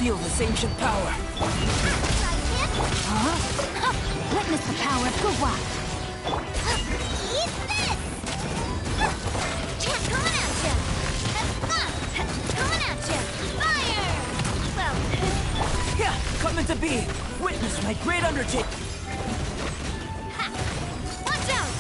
Feel this ancient power. Huh? Witness the power of Guwa. Eat this! Coming at ya! Coming at ya! Fire! Well, Yeah, coming to be. Witness my great undertaking. ha! Watch out!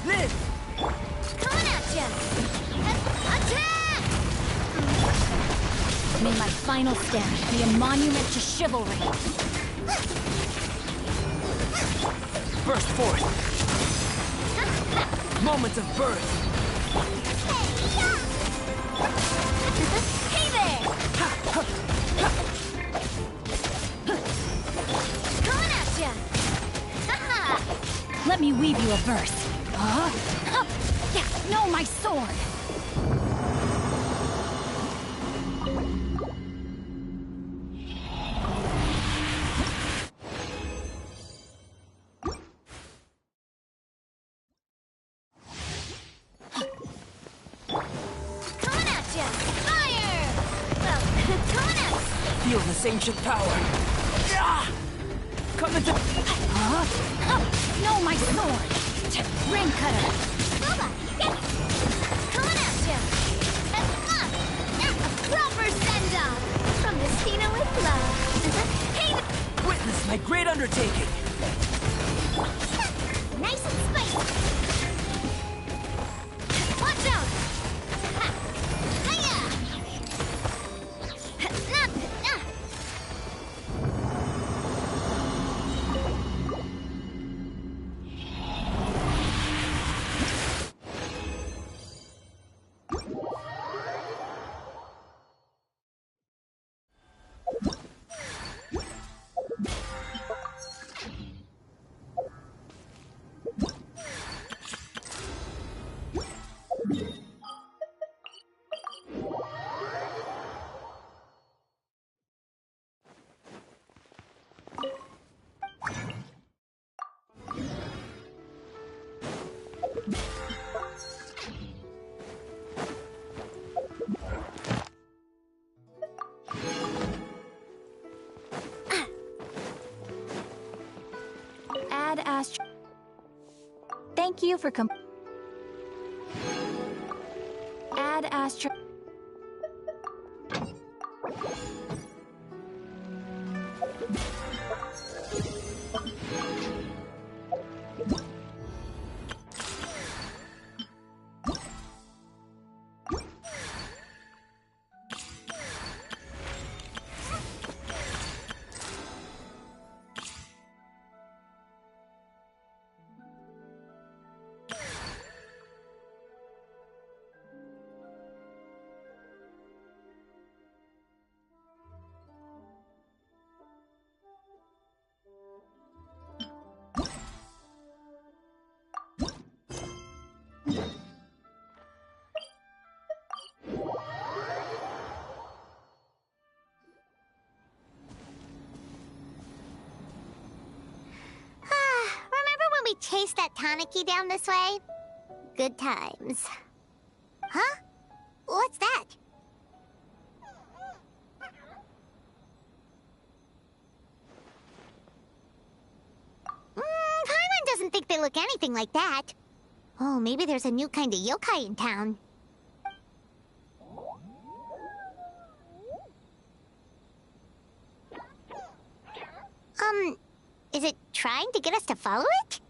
Live! Coming at ya! Attack! May my final stand be a monument to chivalry. Burst forth. Moment of birth. Hey there! Coming at ya! Ha-ha! Let me weave you a verse. Huh? Yeah, no, my sword! Coming at ya! Fire! Well, coming at Feel this ancient power. Ah! Coming to... Huh? No, my sword! Ring cutter! Bubba! Coming at ya! A proper send-off! From the Cena with love! Hey! Witness my great undertaking. Nice and spicy! Watch out! Ha! Hiya! Add Astro. Thank you for Add Astro. Remember when we chased that Tanuki down this way? Good times. Huh? What's that? Paimon doesn't think they look anything like that. Oh, maybe there's a new kind of yokai in town. Is it trying to get us to follow it?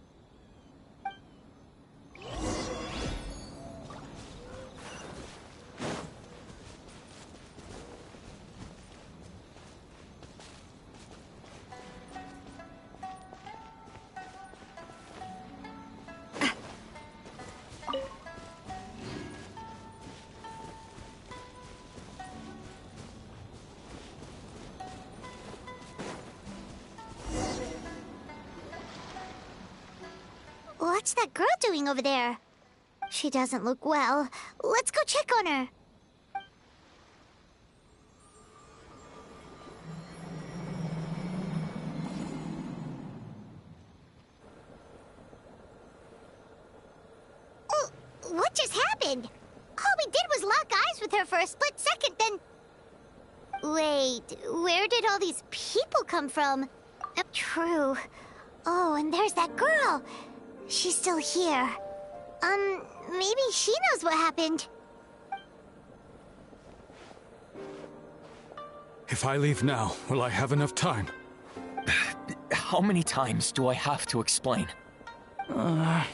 What's that girl doing over there? She doesn't look well. Let's go check on her. just happened? All we did was lock eyes with her for a split second, then... Wait, where did all these people come from? True. Oh, and there's that girl. She's still here. Maybe she knows what happened. If I leave now, will I have enough time? How many times do I have to explain?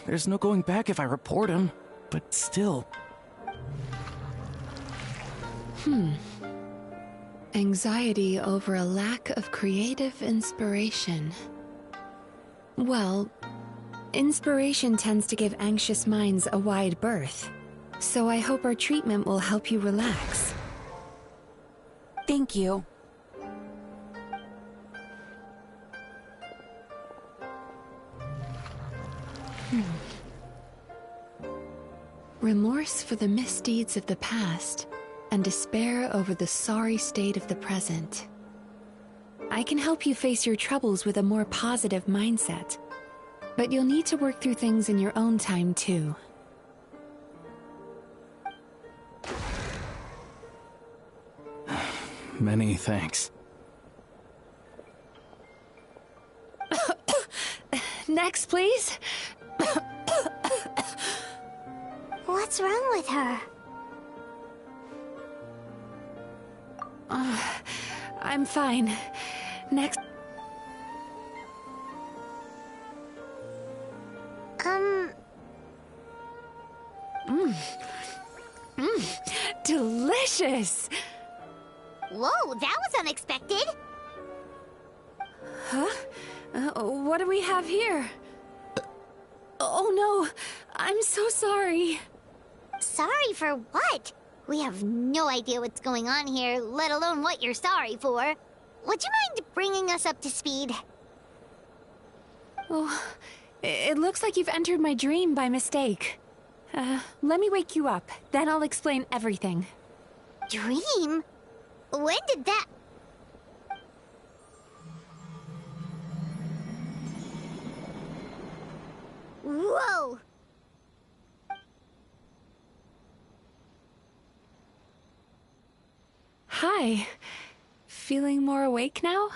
There's no going back if I report him, but still. Anxiety over a lack of creative inspiration. Well, inspiration tends to give anxious minds a wide berth, so I hope our treatment will help you relax. Thank you. Remorse for the misdeeds of the past, and despair over the sorry state of the present. I can help you face your troubles with a more positive mindset, but you'll need to work through things in your own time too. Many thanks. Next, please. What's wrong with her? I'm fine. Next. Delicious! Whoa, that was unexpected. Huh? What do we have here? Oh no, I'm so sorry. Sorry for what? We have no idea what's going on here, let alone what you're sorry for. Would you mind bringing us up to speed? Oh, it looks like you've entered my dream by mistake. Let me wake you up, then I'll explain everything. Dream? When did that... Whoa! Hi. Feeling more awake now?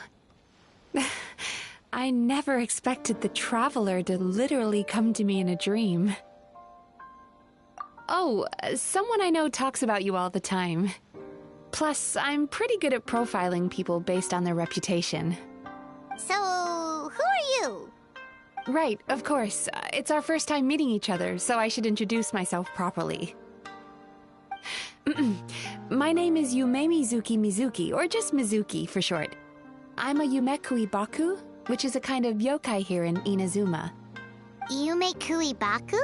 I never expected the Traveler to literally come to me in a dream. Oh, someone I know talks about you all the time. Plus, I'm pretty good at profiling people based on their reputation. So, who are you? Right, of course. It's our first time meeting each other, so I should introduce myself properly. My name is Yume Mizuki, or just Mizuki for short. I'm a Yumekui Baku, which is a kind of yokai here in Inazuma. Yumekui Baku?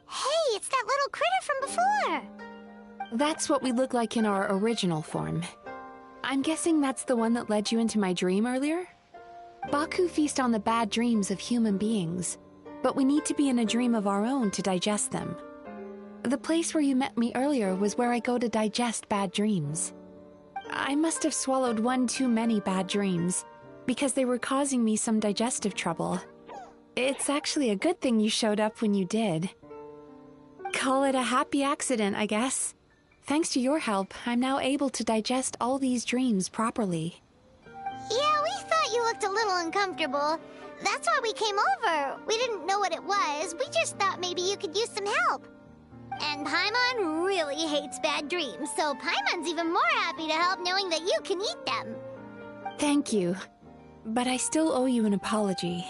Hey, it's that little critter from before! That's what we look like in our original form. I'm guessing that's the one that led you into my dream earlier? Baku feast on the bad dreams of human beings, but we need to be in a dream of our own to digest them. The place where you met me earlier was where I go to digest bad dreams. I must have swallowed one too many bad dreams, because they were causing me some digestive trouble. It's actually a good thing you showed up when you did. Call it a happy accident, I guess. Thanks to your help, I'm now able to digest all these dreams properly. Yeah, we thought you looked a little uncomfortable. That's why we came over. We didn't know what it was. We just thought maybe you could use some help. And Paimon really hates bad dreams, so Paimon's even more happy to help knowing that you can eat them. Thank you. But I still owe you an apology.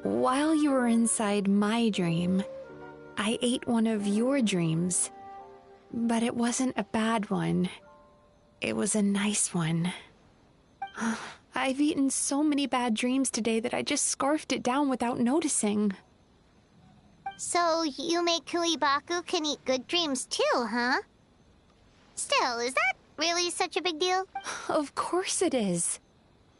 While you were inside my dream, I ate one of your dreams. But it wasn't a bad one. It was a nice one. I've eaten so many bad dreams today that I just scarfed it down without noticing. So Yumekui Baku can eat good dreams too, huh? Still, is that really such a big deal? Of course it is.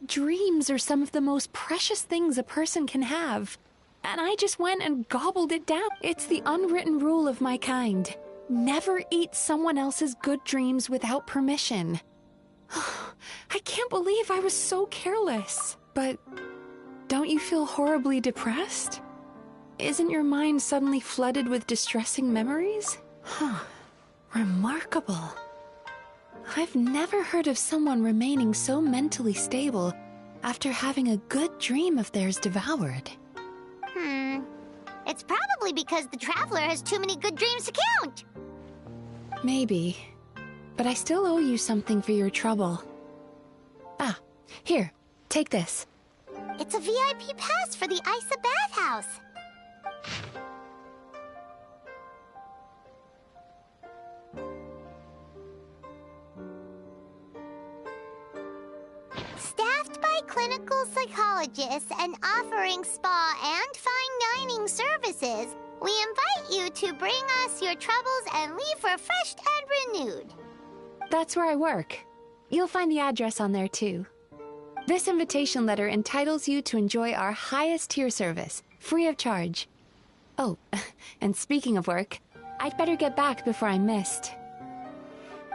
Dreams are some of the most precious things a person can have. And I just went and gobbled it down. It's the unwritten rule of my kind. Never eat someone else's good dreams without permission. I can't believe I was so careless. But don't you feel horribly depressed? Isn't your mind suddenly flooded with distressing memories? Huh. Remarkable. I've never heard of someone remaining so mentally stable after having a good dream of theirs devoured. It's probably because the Traveler has too many good dreams to count. Maybe. But I still owe you something for your trouble. Ah, here, take this. It's a VIP pass for the Isa bathhouse. Staffed by clinical psychologists and offering spa and fine dining services, we invite you to bring us your troubles and leave refreshed and renewed. That's where I work. You'll find the address on there too. This invitation letter entitles you to enjoy our highest tier service, free of charge. Oh, and speaking of work, I'd better get back before I'm missed.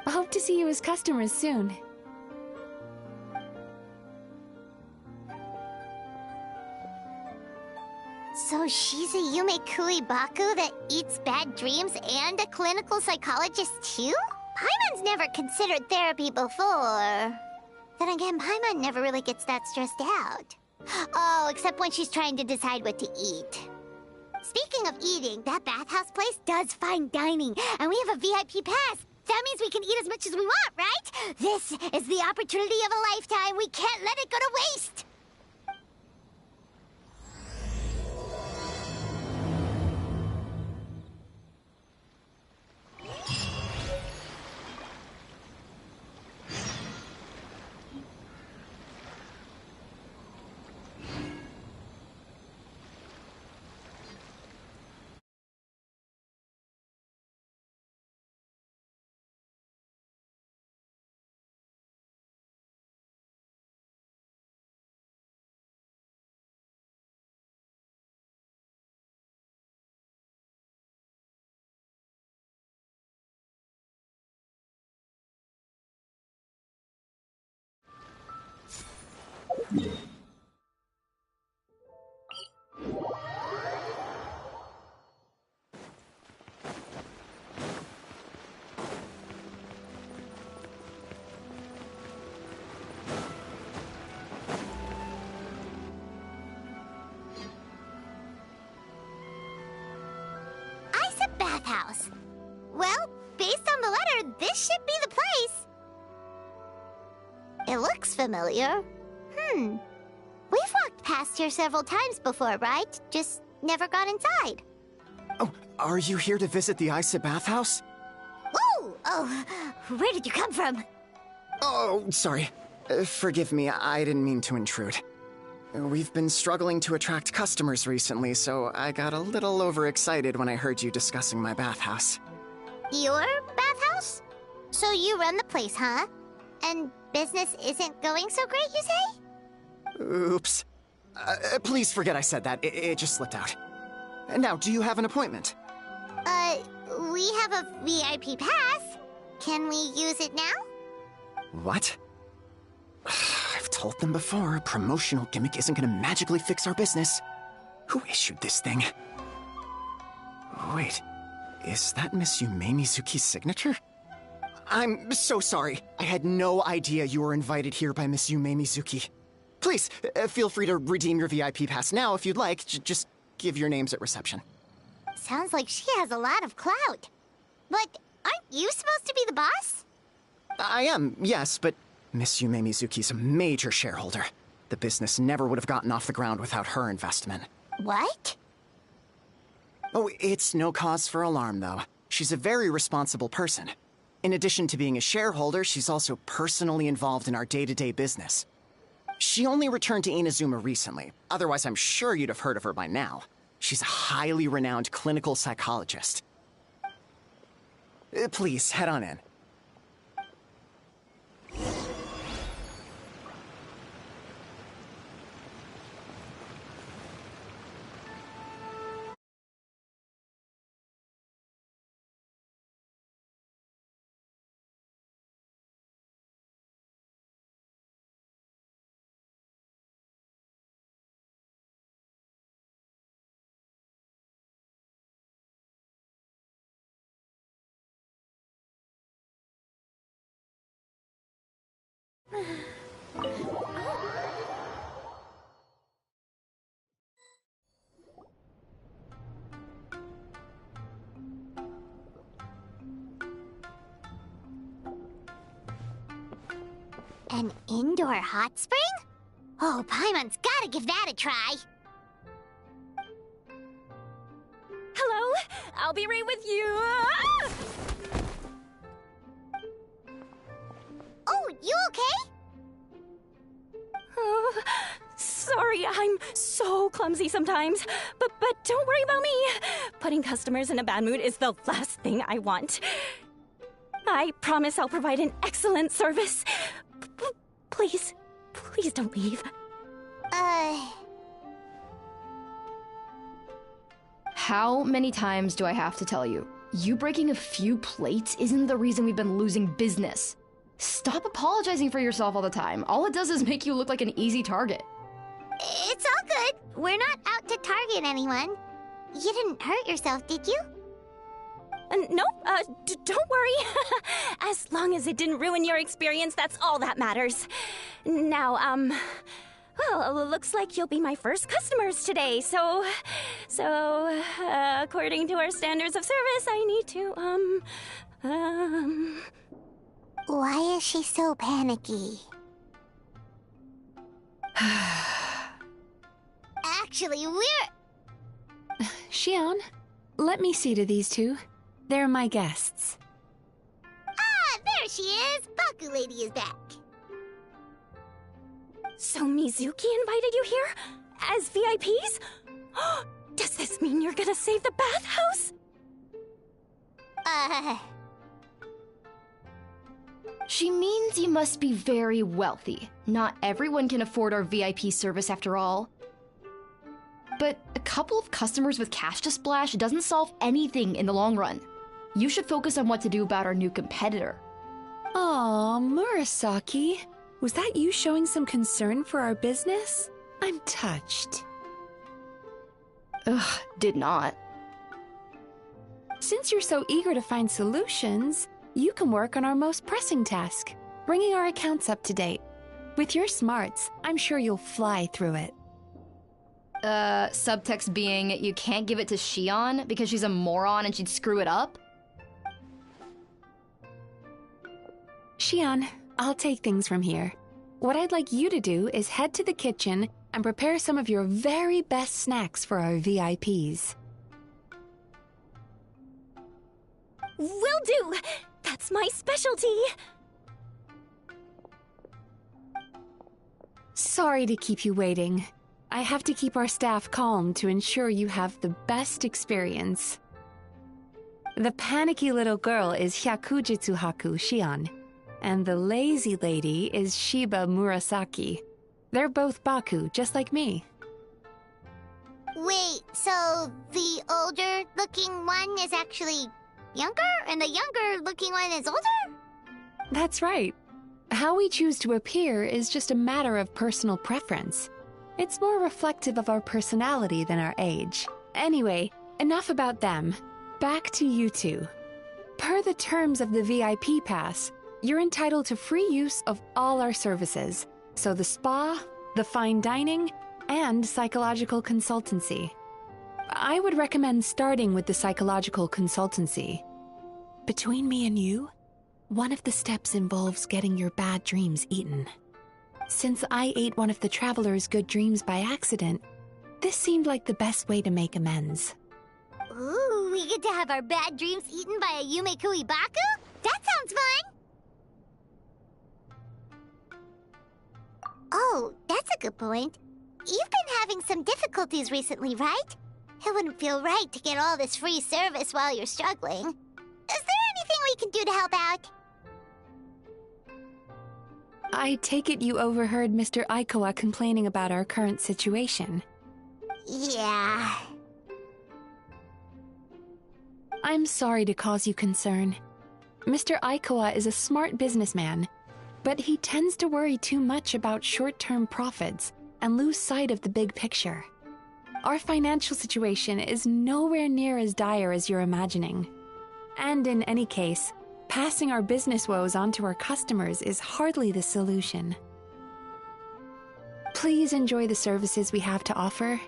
I hope to see you as customers soon. So she's a Yume Baku that eats bad dreams and a clinical psychologist too? Paimon's never considered therapy before. Then again, Paimon never really gets that stressed out. Oh, except when she's trying to decide what to eat. Speaking of eating, that bathhouse place does fine dining, and we have a VIP pass. That means we can eat as much as we want, right? This is the opportunity of a lifetime. We can't let it go to waste. Bathhouse. Well, based on the letter, this should be the place. It looks familiar. We've walked past here several times before, right? Just never got inside. Oh, are you here to visit the Isa bathhouse? Ooh! Oh, where did you come from? Oh, sorry. Forgive me, I didn't mean to intrude. We've been struggling to attract customers recently, so I got a little overexcited when I heard you discussing my bathhouse. Your bathhouse? So you run the place, huh? And business isn't going so great, you say? Oops. Please forget I said that. It just slipped out. Now, do you have an appointment? We have a VIP pass. Can we use it now? What? I've told them before, a promotional gimmick isn't gonna magically fix our business. Who issued this thing? Wait, is that Miss Yume Mizuki's signature? I'm so sorry. I had no idea you were invited here by Miss Yume Mizuki. Please, feel free to redeem your VIP pass now if you'd like. Just give your names at reception. Sounds like she has a lot of clout. But aren't you supposed to be the boss? I am, yes, but Miss Yume Mizuki's a major shareholder. The business never would have gotten off the ground without her investment. What? Oh, it's no cause for alarm, though. She's a very responsible person. In addition to being a shareholder, she's also personally involved in our day-to-day business. She only returned to Inazuma recently. Otherwise, I'm sure you'd have heard of her by now. She's a highly renowned clinical psychologist. Please, head on in. An indoor hot spring? Oh, Paimon's gotta give that a try. Hello? I'll be right with you. Ah! Oh, you okay? Oh, sorry, I'm so clumsy sometimes. But don't worry about me. Putting customers in a bad mood is the last thing I want. I promise I'll provide an excellent service. Please don't leave. How many times do I have to tell you? You breaking a few plates isn't the reason we've been losing business. Stop apologizing for yourself all the time. All it does is make you look like an easy target. It's all good. We're not out to target anyone. You didn't hurt yourself, did you? No, don't worry. As long as it didn't ruin your experience, that's all that matters. Now, well, looks like you'll be my first customers today, so, according to our standards of service, I need to, Why is she so panicky? Actually, we're... Xion, let me see to these two. They're my guests. Ah, there she is! Baku Lady is back. So Mizuki invited you here? As VIPs? Does this mean you're gonna save the bathhouse? She means you must be very wealthy. Not everyone can afford our VIP service after all. But a couple of customers with cash to splash doesn't solve anything in the long run. You should focus on what to do about our new competitor. Aw, Murasaki. Was that you showing some concern for our business? I'm touched. Ugh, did not. Since you're so eager to find solutions, you can work on our most pressing task, bringing our accounts up to date. With your smarts, I'm sure you'll fly through it. Subtext being, you can't give it to Xion because she's a moron and she'd screw it up? Xion, I'll take things from here. What I'd like you to do is head to the kitchen and prepare some of your very best snacks for our VIPs. Will do! That's my specialty! Sorry to keep you waiting. I have to keep our staff calm to ensure you have the best experience. The panicky little girl is Hyakujitsu Haku Xion, and the lazy lady is Shiba Murasaki. They're both Baku, just like me. Wait, so the older-looking one is actually younger, and the younger-looking one is older? That's right. How we choose to appear is just a matter of personal preference. It's more reflective of our personality than our age. Anyway, enough about them. Back to you two. Per the terms of the VIP pass, you're entitled to free use of all our services. So the spa, the fine dining, and psychological consultancy. I would recommend starting with the psychological consultancy. Between me and you, one of the steps involves getting your bad dreams eaten. Since I ate one of the traveler's good dreams by accident, this seemed like the best way to make amends. Ooh, we get to have our bad dreams eaten by a Yume Kui Baku? That sounds fun! Oh, that's a good point. You've been having some difficulties recently, right? It wouldn't feel right to get all this free service while you're struggling. Is there anything we can do to help out? I take it you overheard Mr. Aikawa complaining about our current situation. Yeah. I'm sorry to cause you concern. Mr. Aikawa is a smart businessman, but he tends to worry too much about short-term profits and lose sight of the big picture. Our financial situation is nowhere near as dire as you're imagining. And in any case, passing our business woes on to our customers is hardly the solution. Please enjoy the services we have to offer.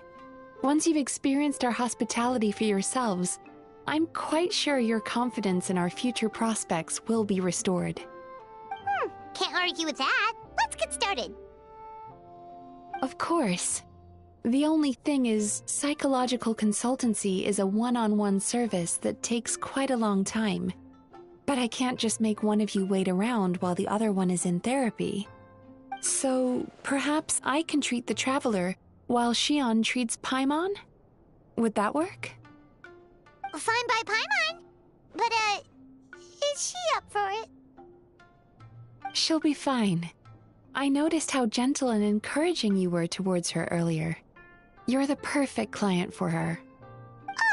Once you've experienced our hospitality for yourselves, I'm quite sure your confidence in our future prospects will be restored. Can't argue with that. Let's get started. Of course. The only thing is, psychological consultancy is a one-on-one service that takes quite a long time. But I can't just make one of you wait around while the other one is in therapy. So, perhaps I can treat the traveler while Xion treats Paimon? Would that work? Fine by Paimon. But, is she up for it? She'll be fine. I noticed how gentle and encouraging you were towards her earlier. You're the perfect client for her.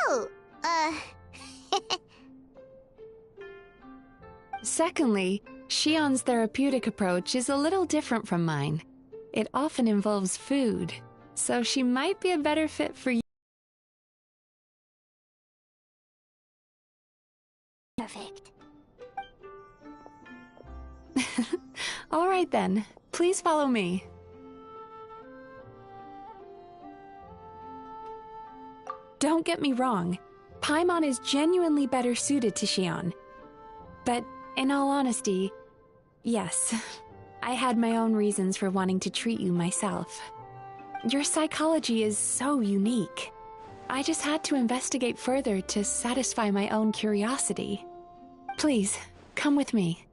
Oh, Secondly, Xion's therapeutic approach is a little different from mine. It often involves food, so she might be a better fit for you. Perfect. All right then, please follow me. Don't get me wrong, Paimon is genuinely better suited to Xion. But in all honesty, yes, I had my own reasons for wanting to treat you myself. Your psychology is so unique. I just had to investigate further to satisfy my own curiosity. Please, come with me.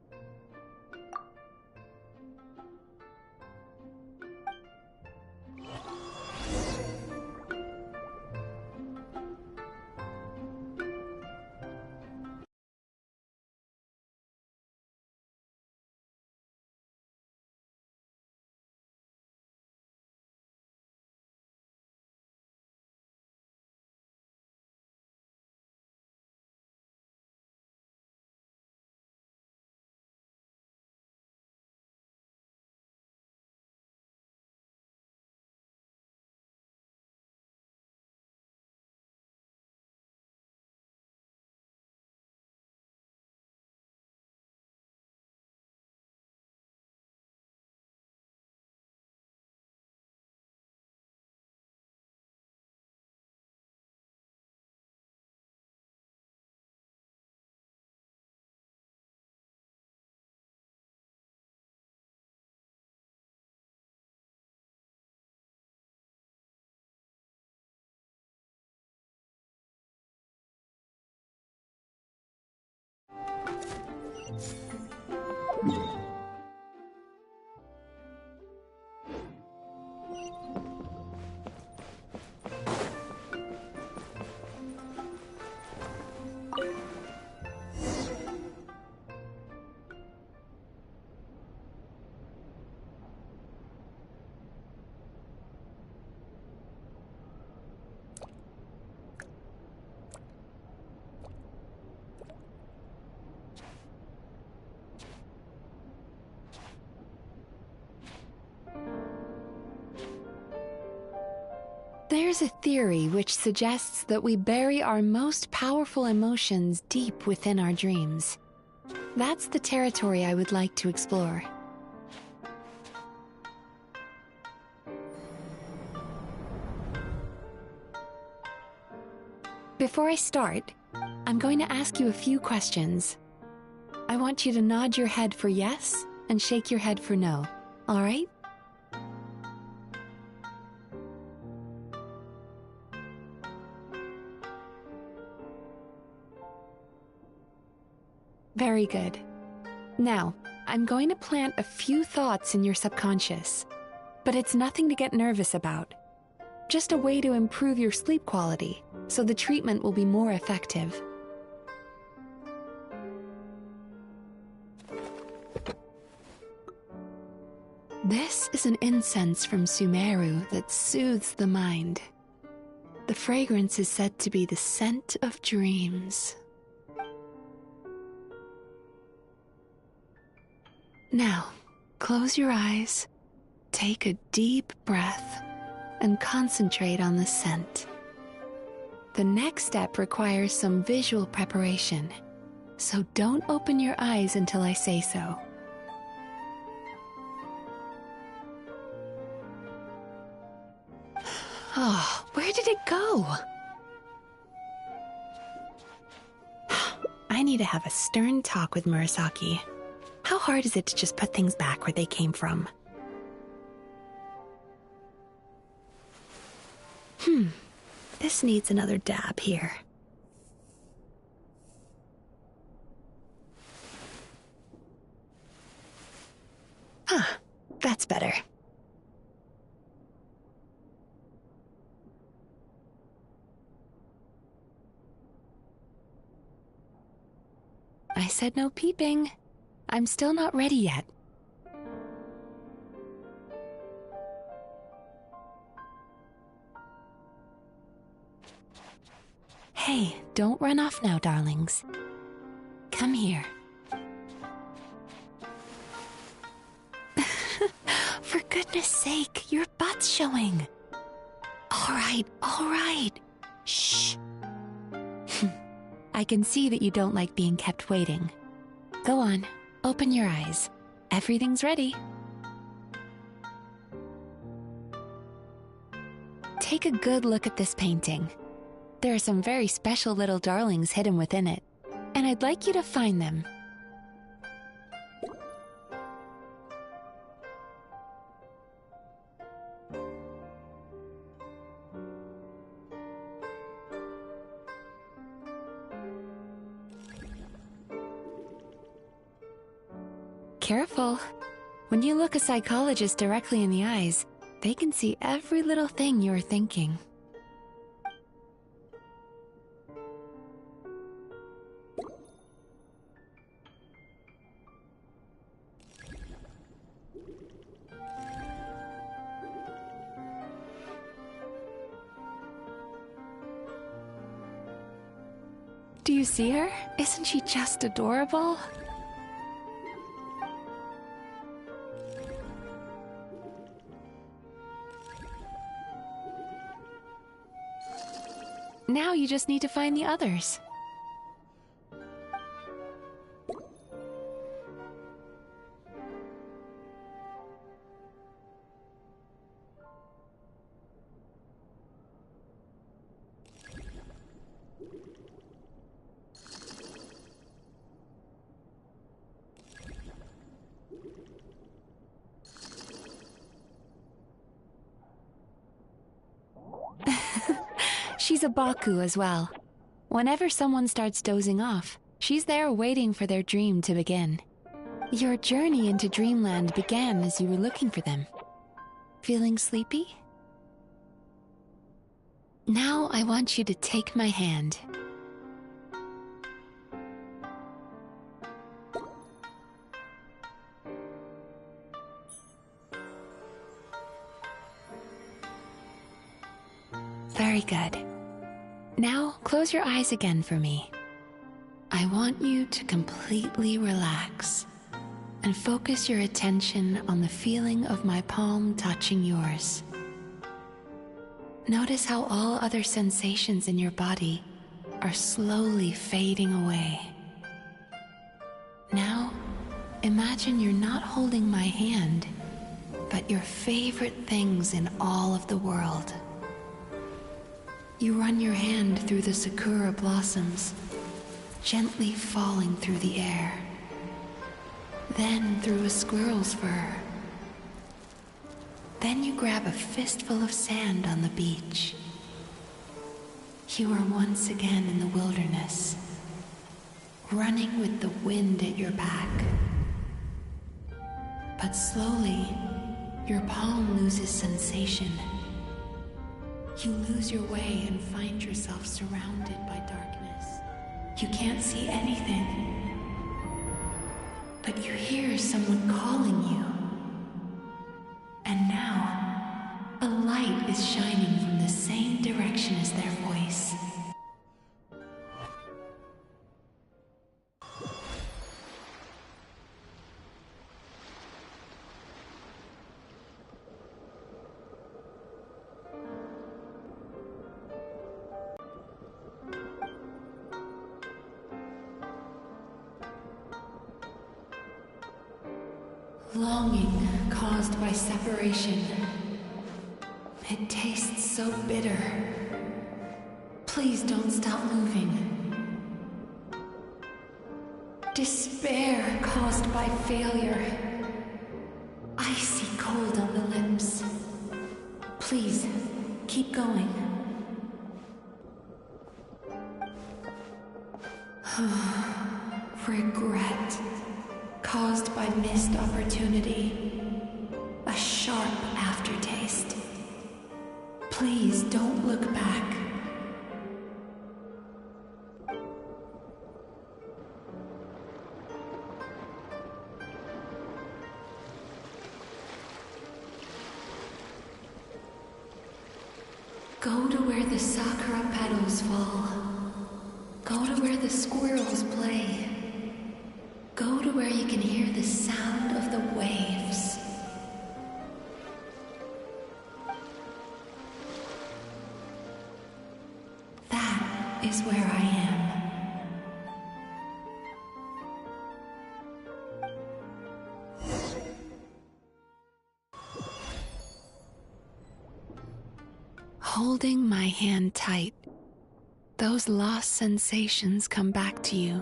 There's a theory which suggests that we bury our most powerful emotions deep within our dreams. That's the territory I would like to explore. Before I start, I'm going to ask you a few questions. I want you to nod your head for yes and shake your head for no, all right? Very good. Now, I'm going to plant a few thoughts in your subconscious, but it's nothing to get nervous about. Just a way to improve your sleep quality, so the treatment will be more effective. This is an incense from Sumeru that soothes the mind. The fragrance is said to be the scent of dreams. Now, close your eyes, take a deep breath, and concentrate on the scent. The next step requires some visual preparation. So don't open your eyes until I say so. Oh, where did it go? I need to have a stern talk with Murasaki. How hard is it to just put things back where they came from? This needs another dab here. That's better. I said no peeping. I'm still not ready yet. Hey, don't run off now, darlings. Come here. For goodness sake, your butt's showing. All right. Shh. I can see that you don't like being kept waiting. Go on, open your eyes. Everything's ready. Take a good look at this painting. There are some very special little darlings hidden within it, and I'd like you to find them. Careful. When you look a psychologist directly in the eyes, they can see every little thing you're thinking. Do you see her? Isn't she just adorable? Now you just need to find the others. She's a Baku as well. Whenever someone starts dozing off, she's there waiting for their dream to begin. Your journey into Dreamland began as you were looking for them. Feeling sleepy? Now I want you to take my hand. Very good. Now, close your eyes again for me. I want you to completely relax and focus your attention on the feeling of my palm touching yours. Notice how all other sensations in your body are slowly fading away. Now, imagine you're not holding my hand, but your favorite things in all of the world. You run your hand through the sakura blossoms, gently falling through the air. Then through a squirrel's fur. Then you grab a fistful of sand on the beach. You are once again in the wilderness, running with the wind at your back. But slowly, your palm loses sensation. You lose your way and find yourself surrounded by darkness. You can't see anything, but you hear someone calling you. And now, a light is shining from the same direction as their voice. Longing caused by separation. It tastes so bitter. Please don't stop moving. Despair caused by failure. Icy cold on the lips. Please, keep going. Regret caused by missed opportunity. A sharp aftertaste. Please don't look back. Go to where the sakura petals fall. Go to where the squirrels play. Go to where you can hear the sound of the waves. That is where I am. Holding my hand tight, those lost sensations come back to you.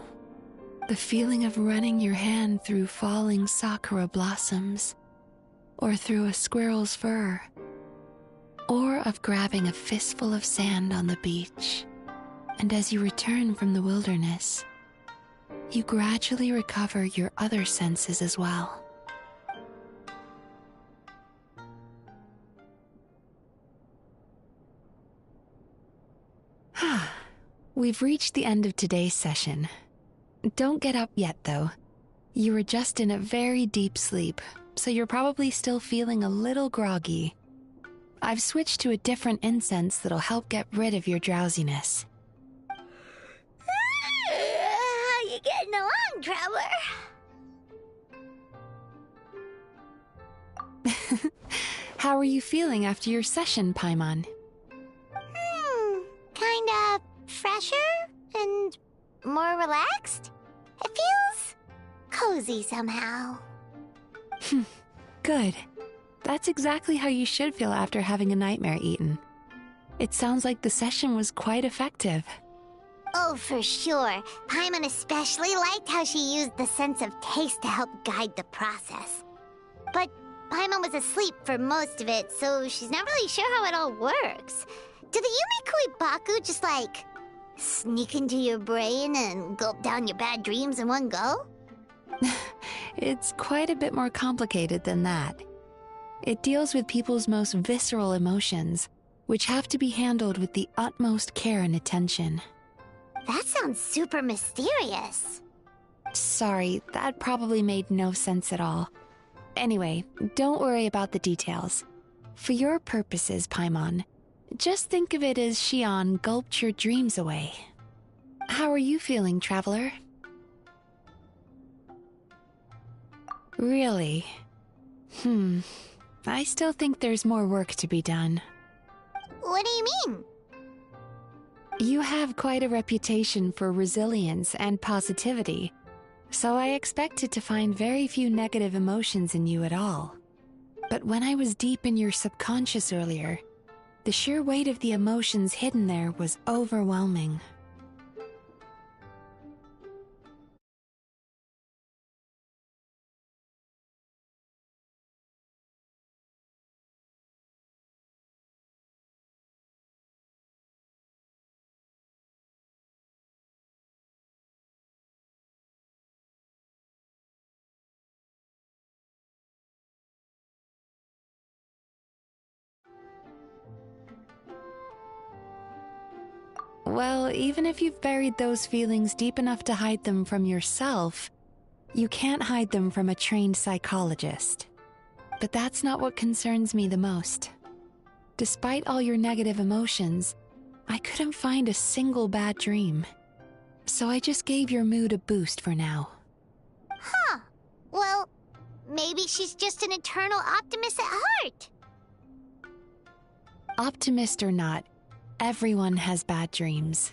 The feeling of running your hand through falling sakura blossoms, or through a squirrel's fur, or of grabbing a fistful of sand on the beach. And as you return from the wilderness, you gradually recover your other senses as well. We've reached the end of today's session. Don't get up yet, though. You were just in a very deep sleep, so you're probably still feeling a little groggy. I've switched to a different incense that'll help get rid of your drowsiness. How you getting along, Traveler? How are you feeling after your session, Paimon? Kinda fresher and more relaxed. It feels cozy somehow. Good. That's exactly how you should feel after having a nightmare eaten. It sounds like the session was quite effective. Oh, for sure. Paimon especially liked how she used the sense of taste to help guide the process. But Paimon was asleep for most of it, so she's not really sure how it all works. Do the Yumikui Baku just, like, sneak into your brain and gulp down your bad dreams in one go? It's quite a bit more complicated than that. It deals with people's most visceral emotions, which have to be handled with the utmost care and attention. That sounds super mysterious. Sorry, that probably made no sense at all. Anyway, don't worry about the details. For your purposes, Paimon, just think of it as Shion gulped your dreams away. How are you feeling, Traveler? Really? I still think there's more work to be done. What do you mean? You have quite a reputation for resilience and positivity, so I expected to find very few negative emotions in you at all. But when I was deep in your subconscious earlier, the sheer weight of the emotions hidden there was overwhelming. Well, even if you've buried those feelings deep enough to hide them from yourself, you can't hide them from a trained psychologist. But that's not what concerns me the most. Despite all your negative emotions, I couldn't find a single bad dream. So I just gave your mood a boost for now. Huh. Well, maybe she's just an eternal optimist at heart. Optimist or not, everyone has bad dreams.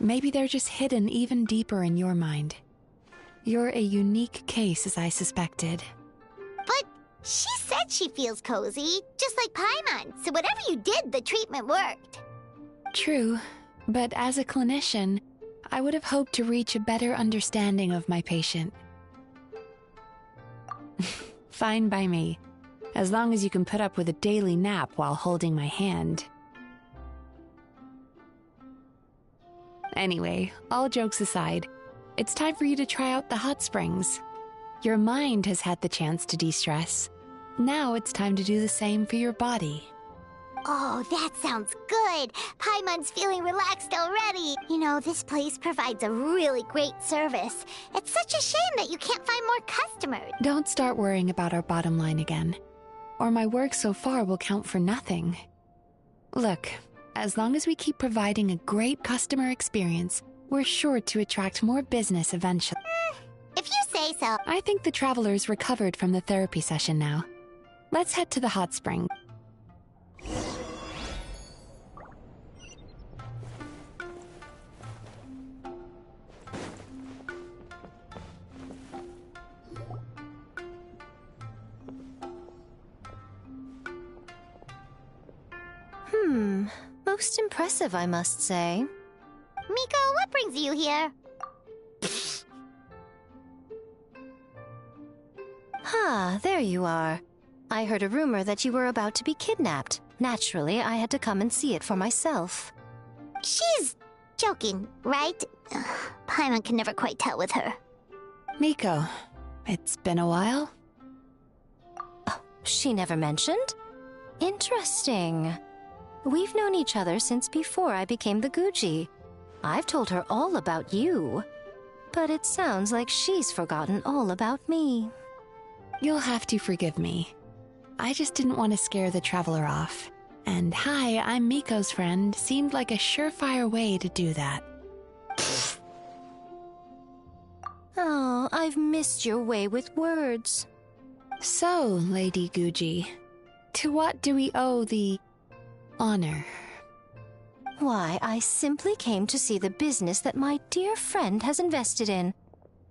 Maybe they're just hidden even deeper in your mind. You're a unique case, as I suspected. But She said she feels cozy, just like Paimon, so whatever you did, the treatment worked. True, but as a clinician, I would have hoped to reach a better understanding of my patient. Fine by me, as long as you can put up with a daily nap while holding my hand. Anyway, all jokes aside, it's time for you to try out the hot springs. Your mind has had the chance to de-stress. Now it's time to do the same for your body. Oh, that sounds good. Paimon's feeling relaxed already. You know, this place provides a really great service. It's such a shame that you can't find more customers. Don't start worrying about our bottom line again, or my work so far will count for nothing. Look, as long as we keep providing a great customer experience, we're sure to attract more business eventually. If you say so. I think the traveler's recovered from the therapy session now. Let's head to the hot spring. Most impressive, I must say. Miko, what brings you here? There you are. I heard a rumor that you were about to be kidnapped. Naturally, I had to come and see it for myself. She's joking, right? Paimon can never quite tell with her. Miko, it's been a while? Oh, she never mentioned? Interesting. We've known each other since before I became the Guji. I've told her all about you. But it sounds like she's forgotten all about me. You'll have to forgive me. I just didn't want to scare the traveler off. And hi, I'm Miko's friend seemed like a surefire way to do that. Oh, I've missed your way with words. So, Lady Guji, to what do we owe the honor? Why, I simply came to see the business that my dear friend has invested in.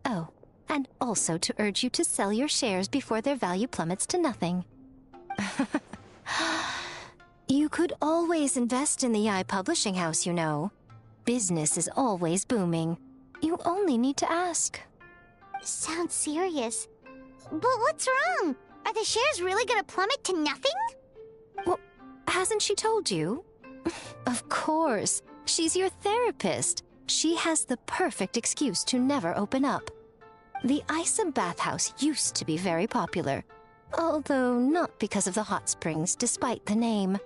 Oh, and also to urge you to sell your shares before their value plummets to nothing. You could always invest in the Yi Publishing House, you know. Business is always booming. You only need to ask. Sounds serious. But what's wrong? Are the shares really gonna plummet to nothing? Well, hasn't she told you? Of course. She's your therapist. She has the perfect excuse to never open up. The Isa bathhouse used to be very popular, although not because of the hot springs, despite the name.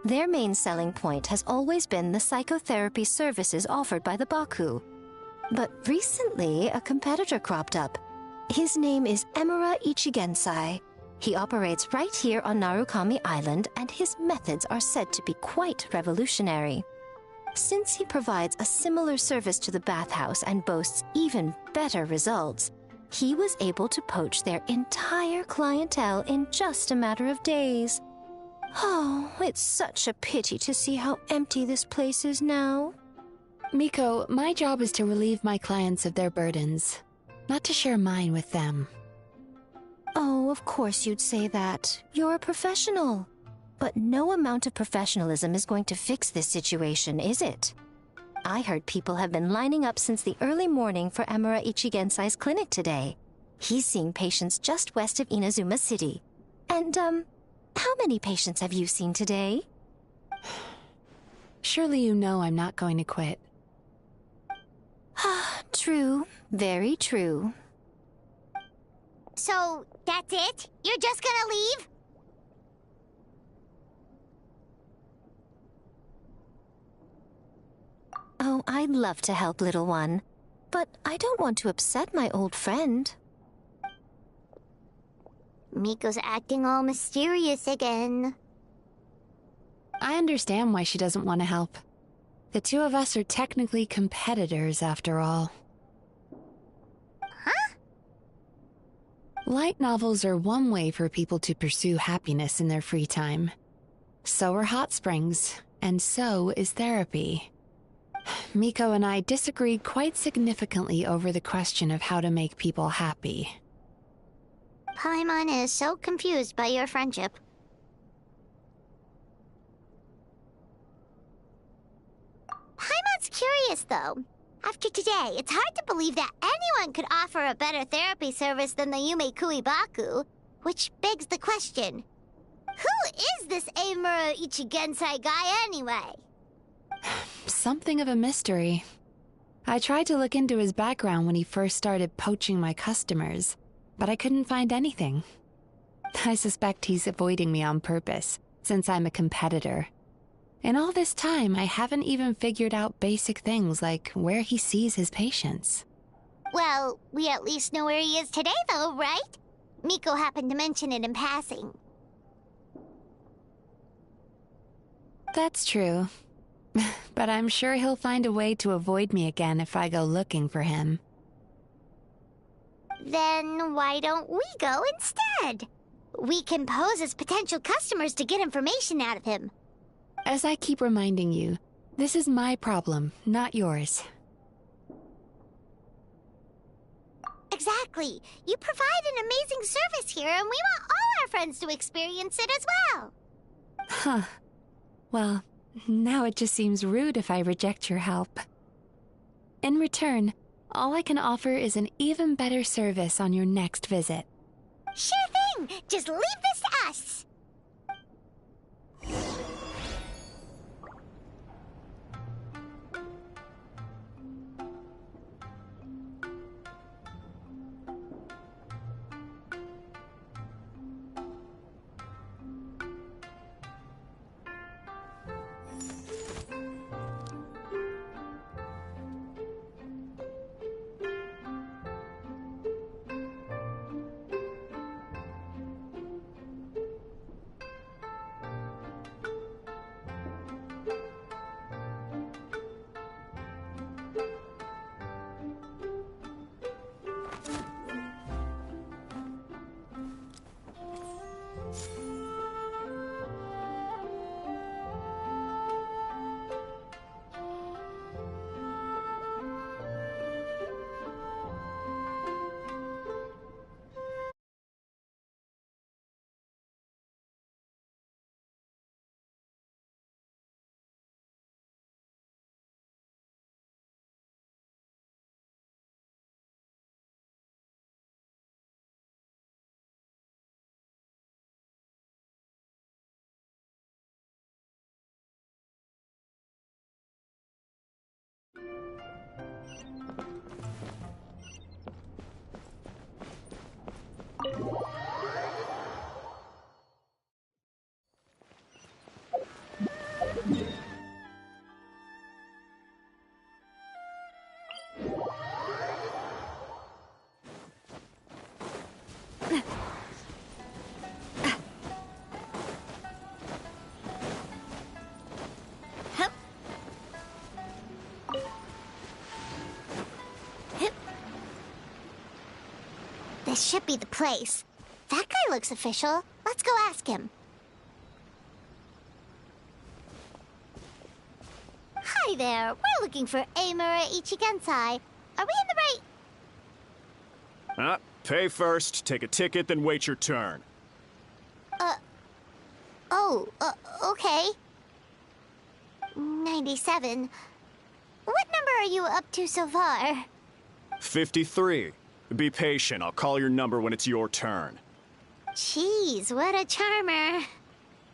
Their main selling point has always been the psychotherapy services offered by the Baku. But recently, a competitor cropped up. His name is Emura Ichigensai. He operates right here on Narukami Island, and his methods are said to be quite revolutionary. Since he provides a similar service to the bathhouse and boasts even better results, he was able to poach their entire clientele in just a matter of days. Oh, it's such a pity to see how empty this place is now. Miko, my job is to relieve my clients of their burdens, not to share mine with them. Oh, of course you'd say that. You're a professional. But no amount of professionalism is going to fix this situation, is it? I heard people have been lining up since the early morning for Emura Ichigensai's clinic today. He's seeing patients just west of Inazuma City. And, how many patients have you seen today? Surely you know I'm not going to quit. True. Very true. So, that's it? You're just gonna leave? Oh, I'd love to help, little one. But I don't want to upset my old friend. Miko's acting all mysterious again. I understand why she doesn't want to help. The two of us are technically competitors, after all. Huh? Light novels are one way for people to pursue happiness in their free time. So are hot springs, and so is therapy. Miko and I disagreed quite significantly over the question of how to make people happy. Paimon is so confused by your friendship. Paimon's curious, though. After today, it's hard to believe that anyone could offer a better therapy service than the Yume Baku, which begs the question, who is this Eimura Ichigensai guy anyway? Something of a mystery. I tried to look into his background when he first started poaching my customers, but I couldn't find anything. I suspect he's avoiding me on purpose, since I'm a competitor. In all this time, I haven't even figured out basic things like where he sees his patients. Well, we at least know where he is today, though, right? Miko happened to mention it in passing. That's true. But I'm sure he'll find a way to avoid me again if I go looking for him. Then why don't we go instead? We can pose as potential customers to get information out of him. As I keep reminding you, this is my problem, not yours. Exactly. You provide an amazing service here, and we want all our friends to experience it as well. Huh. Well, now it just seems rude if I reject your help. In return, all I can offer is an even better service on your next visit. Sure thing! Just leave this to us! This should be the place. That guy looks official. Let's go ask him. Hi there. We're looking for Eimura Ichigensai. Are we in the right... Pay first, take a ticket, then wait your turn. Okay. 97. What number are you up to so far? 53. Be patient, I'll call your number when it's your turn. Jeez, what a charmer.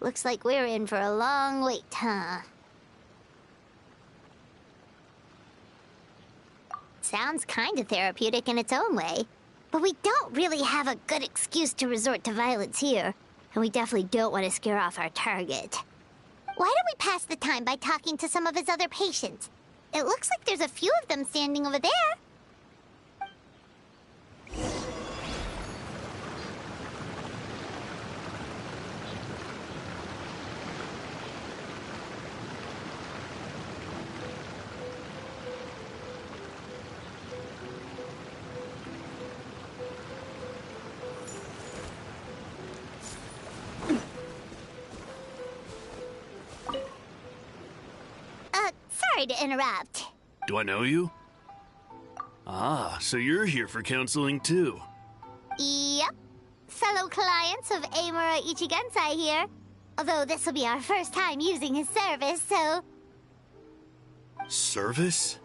Looks like we're in for a long wait, huh? Sounds kinda therapeutic in its own way. But we don't really have a good excuse to resort to violence here. And we definitely don't want to scare off our target. Why don't we pass the time by talking to some of his other patients? It looks like there's a few of them standing over there. Sorry to interrupt. Do I know you? Ah, so you're here for counseling too. Yep. fellow clients of Amura Ichigensai here. Although this will be our first time using his service, so... Service?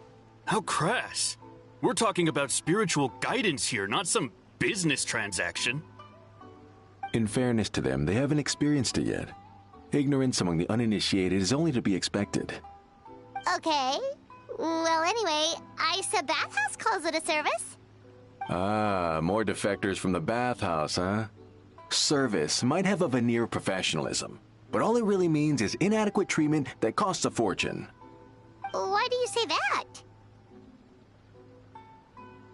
How crass. We're talking about spiritual guidance here, not some business transaction. In fairness to them, they haven't experienced it yet. Ignorance among the uninitiated is only to be expected. Okay. Well, anyway, Isa Bathhouse calls it a service. Ah, more defectors from the bathhouse, huh? Service might have a veneer of professionalism, but all it really means is inadequate treatment that costs a fortune. Why do you say that?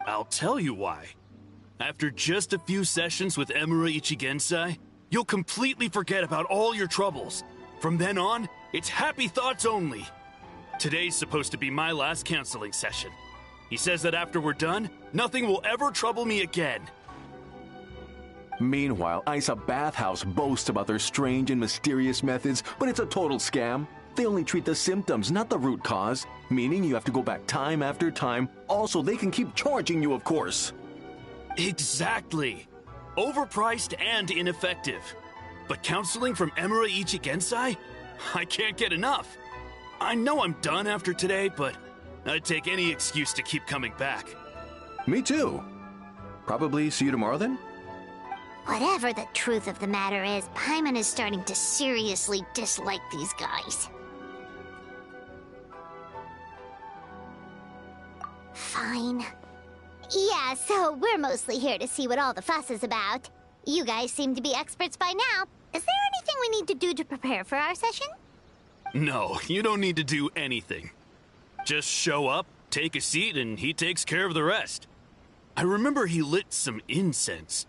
I'll tell you why. After just a few sessions with Emura Ichigensai, you'll completely forget about all your troubles. From then on, it's happy thoughts only. Today's supposed to be my last counseling session. He says that after we're done, nothing will ever trouble me again. Meanwhile, Isa Bathhouse boasts about their strange and mysterious methods, but it's a total scam. They only treat the symptoms, not the root cause, meaning you have to go back time after time. Also, they can keep charging you, of course. Exactly. Overpriced and ineffective. But counseling from Emura Ichigensai? I can't get enough. I know I'm done after today, but I'd take any excuse to keep coming back. Me too. Probably see you tomorrow then? Whatever the truth of the matter is, Paimon is starting to seriously dislike these guys. Fine. Yeah, so we're mostly here to see what all the fuss is about. You guys seem to be experts by now. Is there anything we need to do to prepare for our session? No, you don't need to do anything. Just show up, take a seat, and he takes care of the rest. I remember he lit some incense.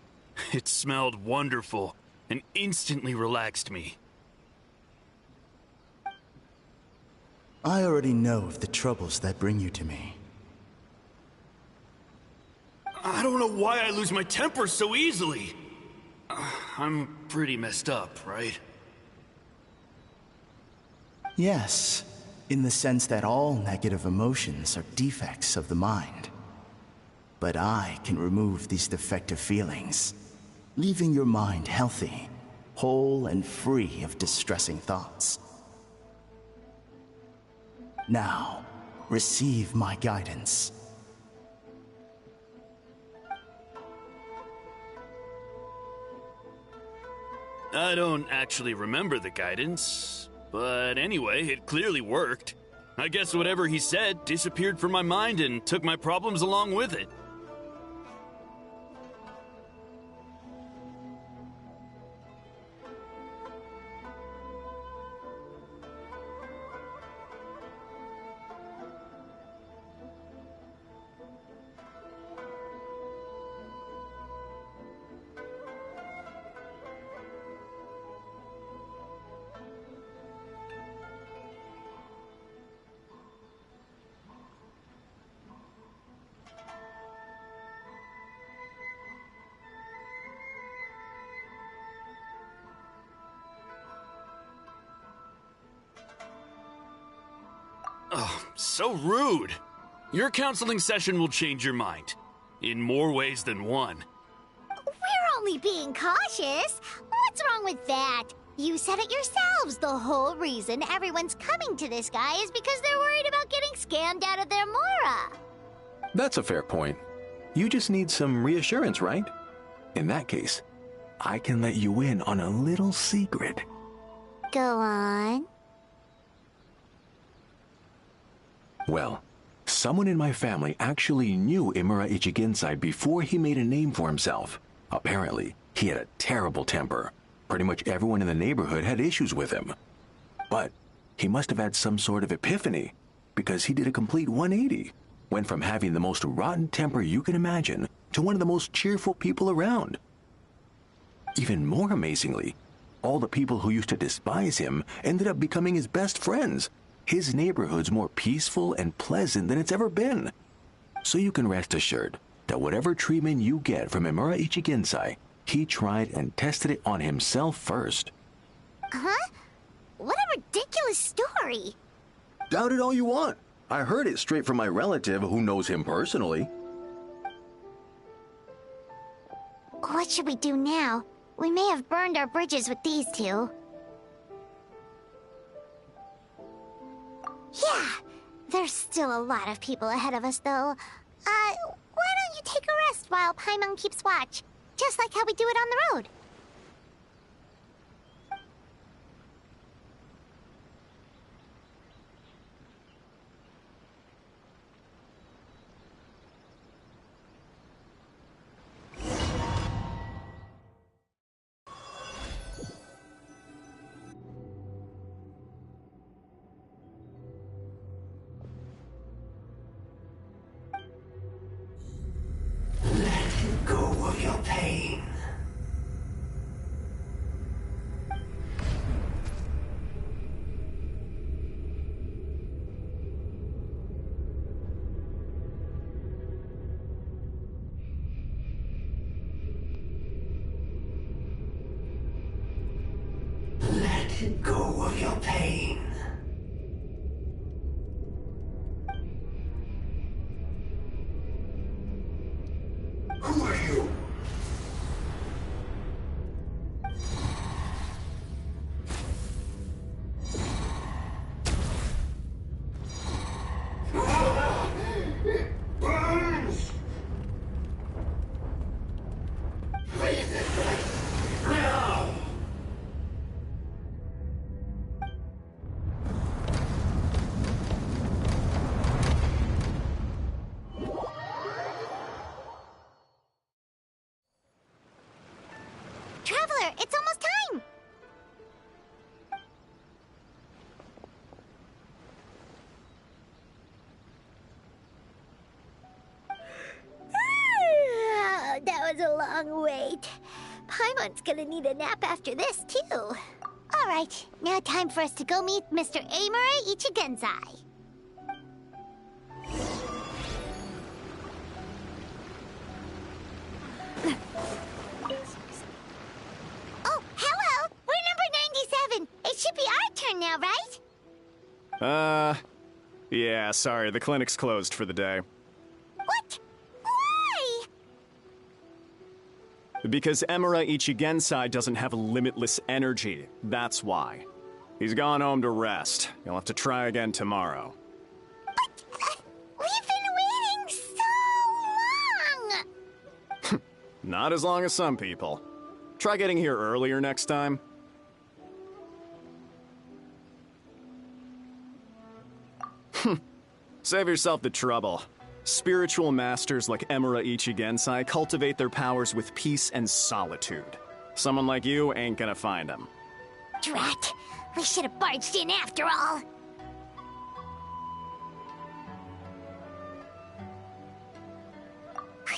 It smelled wonderful and instantly relaxed me. I already know of the troubles that bring you to me. I don't know why I lose my temper so easily. I'm pretty messed up, right? Yes, in the sense that all negative emotions are defects of the mind. But I can remove these defective feelings, leaving your mind healthy, whole and free of distressing thoughts. Now, receive my guidance. I don't actually remember the guidance, but anyway, it clearly worked. I guess whatever he said disappeared from my mind and took my problems along with it. Oh, so rude. Your counseling session will change your mind. In more ways than one. We're only being cautious. What's wrong with that? You said it yourselves. The whole reason everyone's coming to this guy is because they're worried about getting scammed out of their Mora. That's a fair point. You just need some reassurance, right? In that case, I can let you in on a little secret. Go on. Well, someone in my family actually knew Imura Ichigensai before he made a name for himself. Apparently, he had a terrible temper. Pretty much everyone in the neighborhood had issues with him. But he must have had some sort of epiphany, because he did a complete 180. Went from having the most rotten temper you can imagine to one of the most cheerful people around. Even more amazingly, all the people who used to despise him ended up becoming his best friends. His neighborhood's more peaceful and pleasant than it's ever been. So you can rest assured that whatever treatment you get from Imura Ichigensai, he tried and tested it on himself first. Huh? What a ridiculous story. Doubt it all you want. I heard it straight from my relative who knows him personally. What should we do now? We may have burned our bridges with these two. Yeah, there's still a lot of people ahead of us, though. Why don't you take a rest while Paimon keeps watch? Just like how we do it on the road. Go of your pain. Let go of your pain. Who are you? It burns! Breathe it right now! Traveler, it's almost time! That was a long wait. Paimon's gonna need a nap after this, too. Alright, now time for us to go meet Mr. Amura Ichigenzai. Oh, hello! We're number 97! It should be our turn now, right? Yeah, sorry, the clinic's closed for the day. What? Why? Because Emura Ichigensai doesn't have limitless energy, that's why. He's gone home to rest. You'll have to try again tomorrow. But, we've been waiting so long! Not as long as some people. Try getting here earlier next time. Save yourself the trouble. Spiritual masters like Emura Ichigensai cultivate their powers with peace and solitude. Someone like you ain't gonna find them. Drat! We should have barged in after all!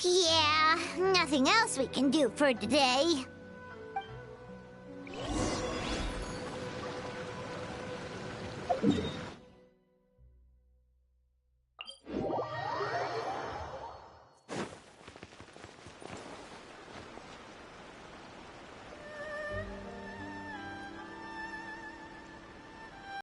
Yeah, nothing else we can do for today.